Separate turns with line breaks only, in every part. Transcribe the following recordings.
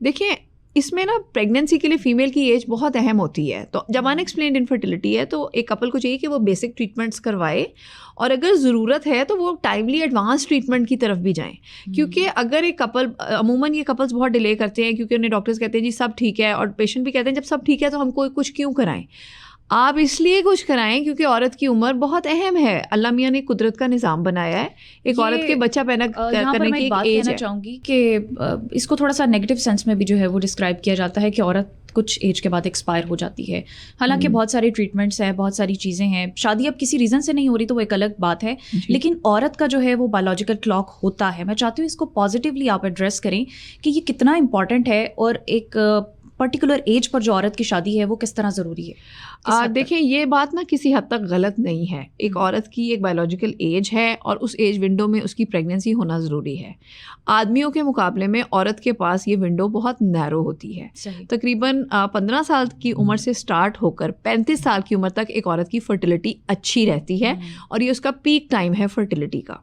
دیکھیں اس میں نا پریگنینسی کے لیے فیمیل کی ایج بہت اہم ہوتی ہے. تو جب ان ایکسپلینڈ انفرٹیلٹی ہے تو ایک کپل کو چاہیے کہ وہ بیسک ٹریٹمنٹس کروائے, اور اگر ضرورت ہے تو وہ ٹائملی ایڈوانس ٹریٹمنٹ کی طرف بھی جائیں. کیونکہ اگر ایک کپل, عموماً یہ کپلس بہت ڈیلے کرتے ہیں کیونکہ انہیں ڈاکٹرز کہتے ہیں جی سب ٹھیک ہے, اور پیشنٹ بھی کہتے ہیں جب سب ٹھیک ہے تو ہم کو کچھ کیوں کرائیں. آپ اس لیے کچھ کرائیں کیونکہ عورت کی عمر بہت اہم ہے. اللہ میاں نے قدرت کا نظام بنایا ہے, ایک عورت کے بچہ پیدا کرنے کی ایک ایج ہے.
چاہوں گی کہ اس کو تھوڑا سا نیگیٹو سینس میں بھی جو ہے وہ ڈسکرائب کیا جاتا ہے کہ عورت کچھ ایج کے بعد ایکسپائر ہو جاتی ہے. حالانکہ بہت ساری ٹریٹمنٹس ہیں, بہت ساری چیزیں ہیں. شادی اب کسی ریزن سے نہیں ہو رہی تو وہ ایک الگ بات ہے, لیکن عورت کا جو ہے وہ بایولوجیکل کلاک ہوتا ہے. میں چاہتی ہوں اس کو پازیٹیولی آپ ایڈریس کریں کہ یہ کتنا امپورٹنٹ ہے, اور ایک پرٹیکولر ایج پر جو عورت کی شادی ہے وہ کس طرح ضروری ہے.
دیکھیں یہ بات نا کسی حد تک غلط نہیں ہے. ایک عورت کی ایک بایولوجیکل ایج ہے اور اس ایج ونڈو میں اس کی پریگنینسی ہونا ضروری ہے. آدمیوں کے مقابلے میں عورت کے پاس یہ ونڈو بہت نیرو ہوتی ہے. تقریباً 15 سال کی عمر سے سٹارٹ ہو کر 35 سال کی عمر تک ایک عورت کی فرٹیلیٹی اچھی رہتی ہے, اور یہ اس کا پیک ٹائم ہے فرٹیلیٹی کا.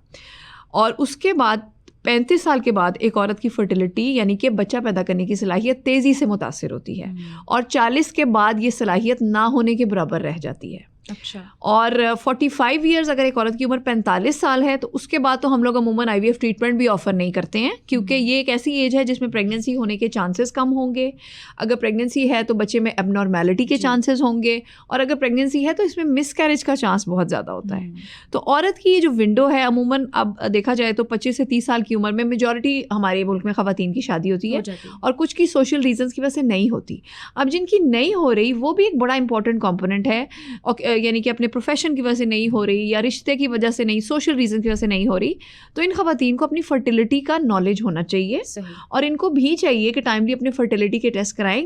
اور اس کے بعد 35 سال کے بعد ایک عورت کی فرٹیلیٹی یعنی کہ بچہ پیدا کرنے کی صلاحیت تیزی سے متاثر ہوتی ہے, اور 40 کے بعد یہ صلاحیت نہ ہونے کے برابر رہ جاتی ہے.
اچھا.
اور 45 ایئرز اگر ایک عورت کی عمر 45 سال ہے تو اس کے بعد تو ہم لوگ عموماً IVF ٹریٹمنٹ بھی آفر نہیں کرتے ہیں, کیونکہ یہ ایک ایسی ایج ہے جس میں پریگنینسی ہونے کے چانسز کم ہوں گے. اگر پریگنینسی ہے تو بچے میں اب نارمیلٹی کے چانسز ہوں گے, اور اگر پریگنینسی ہے تو اس میں مس کیریج کا چانس بہت زیادہ ہوتا ہے. تو عورت کی یہ جو ونڈو ہے عموماً اب دیکھا جائے تو 25 سے 30 سال کی عمر میں میجورٹی ہمارے ملک میں خواتین کی شادی ہوتی ہے, اور کچھ کی سوشل ریزنس کی وجہ سے نہیں ہوتی. اب جن کی نہیں ہو رہی وہ بھی ایک بڑا امپورٹنٹ کمپوننٹ ہے, یعنی کہ اپنے پروفیشن کی وجہ سے نہیں ہو رہی یا رشتے کی وجہ سے نہیں, سوشل ریزن کی وجہ سے نہیں ہو رہی, تو ان خواتین کو اپنی فرٹیلیٹی کا نالج ہونا چاہیے. اور ان کو بھی چاہیے کہ ٹائملی اپنے فرٹیلیٹی کے ٹیسٹ کرائیں,